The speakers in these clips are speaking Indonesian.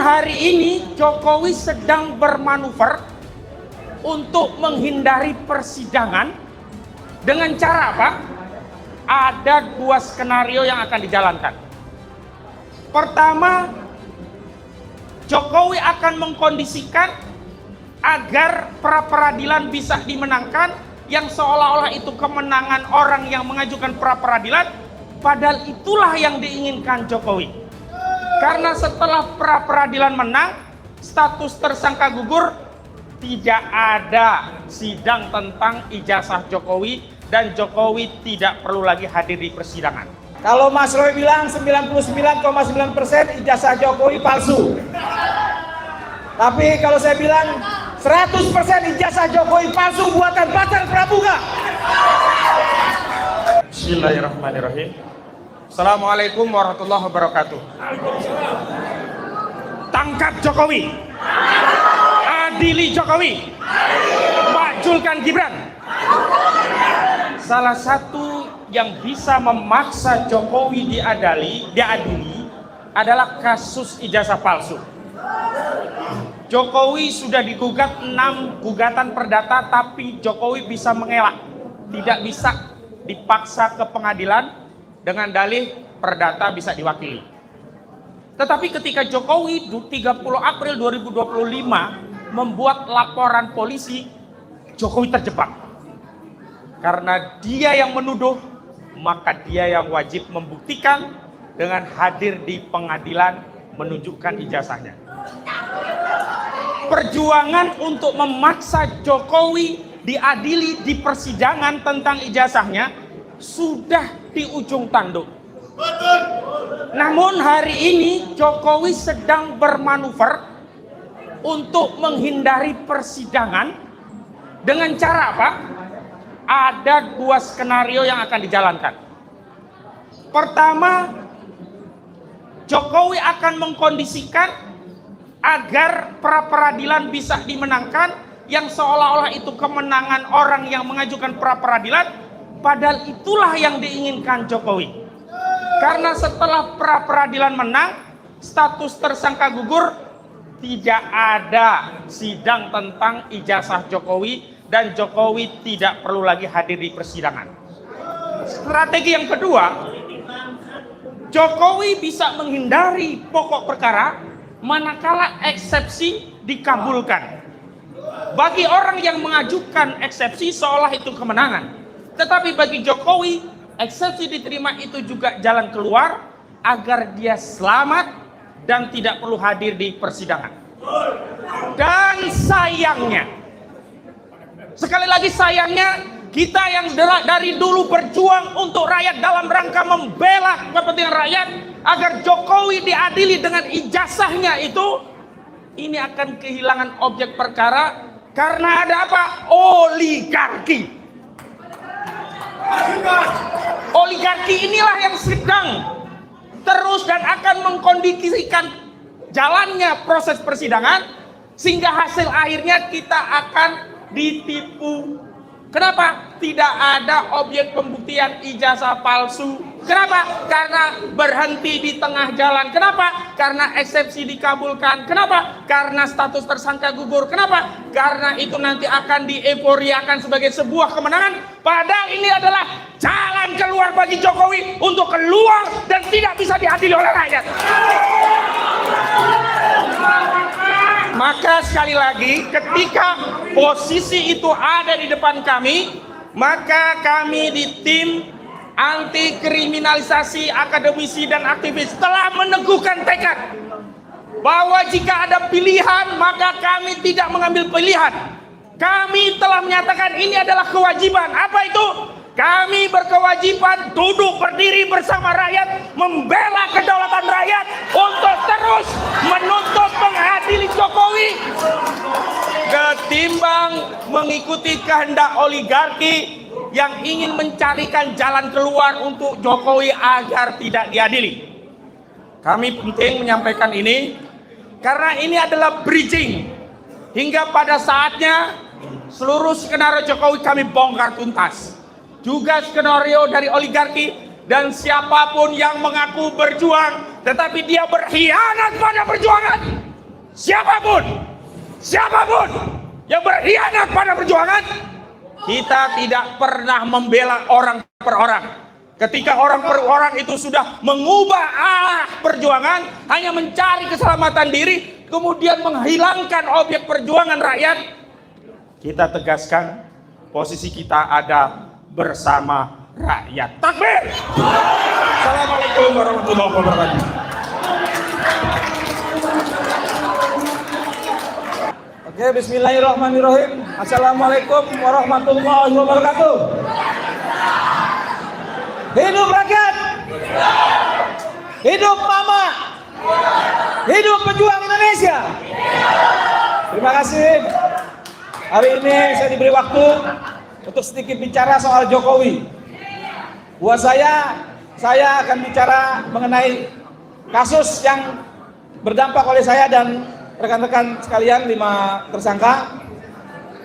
hari ini Jokowi sedang bermanuver untuk menghindari persidangan dengan cara apa? Ada dua skenario yang akan dijalankan. Pertama, Jokowi akan mengkondisikan agar pra-peradilan bisa dimenangkan, yang seolah-olah itu kemenangan orang yang mengajukan pra-peradilan, padahal itulah yang diinginkan Jokowi. Karena setelah pra-peradilan menang, status tersangka gugur, tidak ada sidang tentang ijazah Jokowi, dan Jokowi tidak perlu lagi hadir di persidangan. Kalau Mas Roy bilang 99,9% ijazah Jokowi palsu. Tapi kalau saya bilang 100% ijazah Jokowi palsu buatan Batal Pramuga. Bismillahirrahmanirrahim. Assalamualaikum warahmatullahi wabarakatuh. Tangkap Jokowi, adili Jokowi, majukan Gibran. Salah satu yang bisa memaksa Jokowi diadili adalah kasus ijazah palsu. Jokowi sudah digugat 6 gugatan perdata, tapi Jokowi bisa mengelak, tidak bisa dipaksa ke pengadilan dengan dalih perdata bisa diwakili. Tetapi ketika Jokowi 30 April 2025 membuat laporan polisi, Jokowi terjebak. Karena dia yang menuduh, maka dia yang wajib membuktikan dengan hadir di pengadilan menunjukkan ijazahnya. Perjuangan untuk memaksa Jokowi diadili di persidangan tentang ijazahnya sudah di ujung tanduk. Namun hari ini Jokowi sedang bermanuver untuk menghindari persidangan dengan cara apa? Ada dua skenario yang akan dijalankan. Pertama, Jokowi akan mengkondisikan agar pra-peradilan bisa dimenangkan, yang seolah-olah itu kemenangan orang yang mengajukan pra-peradilan, padahal itulah yang diinginkan Jokowi. Karena setelah pra-peradilan menang, status tersangka gugur, tidak ada sidang tentang ijazah Jokowi, dan Jokowi tidak perlu lagi hadir di persidangan. Strategi yang kedua, Jokowi bisa menghindari pokok perkara manakala eksepsi dikabulkan. Bagi orang yang mengajukan eksepsi seolah itu kemenangan. Tetapi bagi Jokowi, eksepsi diterima itu juga jalan keluar agar dia selamat dan tidak perlu hadir di persidangan. Dan sayangnya, sekali lagi sayangnya, kita yang dari dulu berjuang untuk rakyat dalam rangka membela kepentingan rakyat agar Jokowi diadili dengan ijazahnya itu, ini akan kehilangan objek perkara karena ada apa? Oligarki. Oligarki inilah yang sedang terus dan akan mengkondisikan jalannya proses persidangan, sehingga hasil akhirnya kita akan ditipu. Kenapa? Tidak ada objek pembuktian ijazah palsu. Kenapa? Karena berhenti di tengah jalan. Kenapa? Karena eksepsi dikabulkan. Kenapa? Karena status tersangka gugur. Kenapa? Karena itu nanti akan dieforiakan sebagai sebuah kemenangan. Padahal ini adalah jalan keluar bagi Jokowi untuk keluar dan tidak bisa diadili oleh rakyat. Maka sekali lagi, ketika posisi itu ada di depan kami, maka kami di tim anti kriminalisasi akademisi dan aktivis telah meneguhkan tekad bahwa jika ada pilihan, maka kami tidak mengambil pilihan. Kami telah menyatakan ini adalah kewajiban. Apa itu? Kami berkewajiban duduk berdiri bersama rakyat, membela kedaulatan rakyat untuk terus menuntut mengadili Jokowi, ketimbang mengikuti kehendak oligarki yang ingin mencarikan jalan keluar untuk Jokowi agar tidak diadili. Kami penting menyampaikan ini karena ini adalah bridging hingga pada saatnya seluruh skenario Jokowi kami bongkar tuntas. Juga skenario dari oligarki dan siapapun yang mengaku berjuang tetapi dia berkhianat pada perjuangan, siapapun yang berkhianat pada perjuangan, kita tidak pernah membela orang per orang. Ketika orang per orang itu sudah mengubah arah perjuangan, hanya mencari keselamatan diri, kemudian menghilangkan objek perjuangan rakyat, kita tegaskan posisi kita ada bersama rakyat. Takbir! Assalamualaikum warahmatullahi wabarakatuh. Oke, bismillahirrahmanirrahim. Assalamualaikum warahmatullahi wabarakatuh. Hidup rakyat! Hidup Mama! Hidup pejuang Indonesia! Terima kasih. Hari ini saya diberi waktu untuk sedikit bicara soal Jokowi. Buat saya akan bicara mengenai kasus yang berdampak oleh saya dan rekan-rekan sekalian 5 tersangka,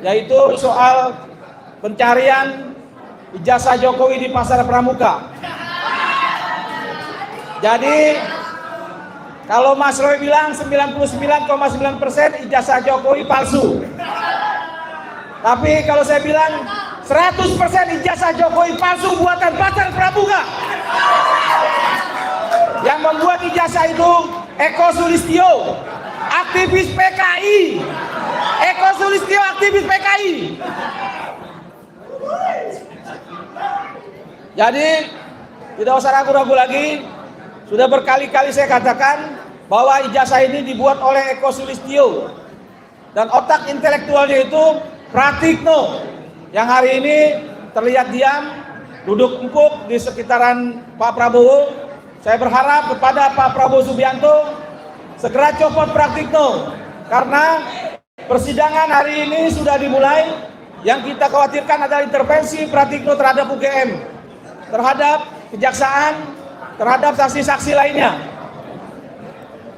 yaitu soal pencarian ijazah Jokowi di Pasar Pramuka. Jadi kalau Mas Roy bilang 99,9% ijazah Jokowi palsu, tapi kalau saya bilang 100% ijazah Jokowi palsu buatan Pasar Pramuka. Yang membuat ijazah itu Eko Sulistyo, aktivis PKI. Eko Sulistyo, aktivis PKI. Jadi tidak usah ragu-ragu lagi. Sudah berkali-kali saya katakan bahwa ijazah ini dibuat oleh Eko Sulistyo dan otak intelektualnya itu Pratikno, yang hari ini terlihat diam, duduk empuk di sekitaran Pak Prabowo. Saya berharap kepada Pak Prabowo Subianto segera copot Pratikno, karena persidangan hari ini sudah dimulai. Yang kita khawatirkan adalah intervensi Pratikno terhadap UGM, terhadap kejaksaan, terhadap saksi-saksi lainnya.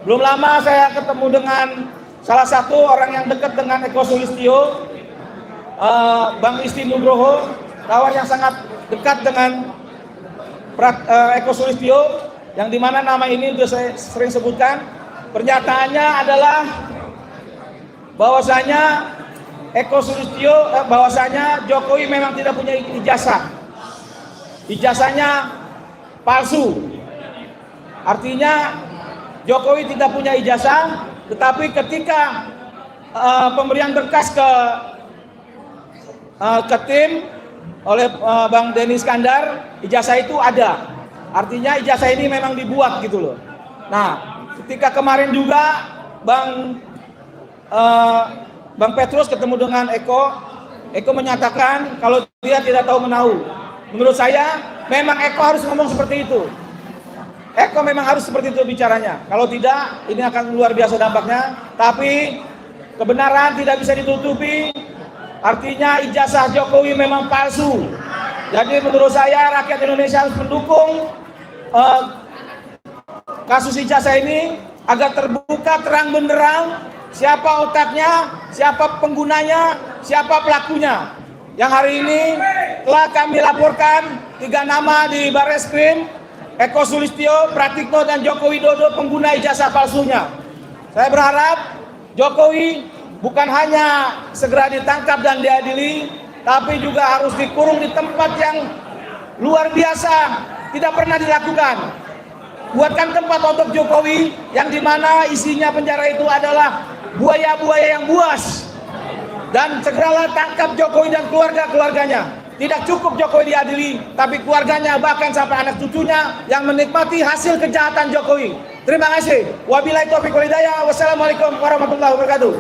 Belum lama saya ketemu dengan salah satu orang yang dekat dengan Eko Sulistyo, Bang Isti Nugroho, kawan yang sangat dekat dengan Eko Sulistyo, yang dimana nama ini sudah saya sering sebutkan. Pernyataannya adalah bahwasanya Eko Sulistyo, bahwasanya Jokowi memang tidak punya ijazah. Ijazahnya palsu. Artinya Jokowi tidak punya ijazah, tetapi ketika pemberian berkas ke tim oleh Bang Denny Iskandar, ijazah itu ada. Artinya ijazah ini memang dibuat gitu loh. Nah, ketika kemarin juga Bang Petrus ketemu dengan Eko menyatakan kalau dia tidak tahu menahu. Menurut saya memang Eko harus ngomong seperti itu. Eko memang harus seperti itu bicaranya. Kalau tidak, ini akan luar biasa dampaknya. Tapi kebenaran tidak bisa ditutupi. Artinya ijazah Jokowi memang palsu. Jadi menurut saya rakyat Indonesia harus mendukung kasus ijazah ini agar terbuka terang benderang siapa otaknya, siapa penggunanya, siapa pelakunya. Yang hari ini telah kami laporkan 3 nama di Barreskrim, Eko Sulistyo, Pratikno, dan Joko Widodo pengguna ijazah palsunya. Saya berharap Jokowi bukan hanya segera ditangkap dan diadili, tapi juga harus dikurung di tempat yang luar biasa, tidak pernah dilakukan. Buatkan tempat untuk Jokowi yang dimana isinya penjara itu adalah buaya-buaya yang buas. Dan segeralah tangkap Jokowi dan keluarga-keluarganya. Tidak cukup Jokowi diadili, tapi keluarganya bahkan sampai anak cucunya yang menikmati hasil kejahatan Jokowi. Terima kasih. Wabillahi taufiq wal hidayah. Wassalamualaikum warahmatullahi wabarakatuh.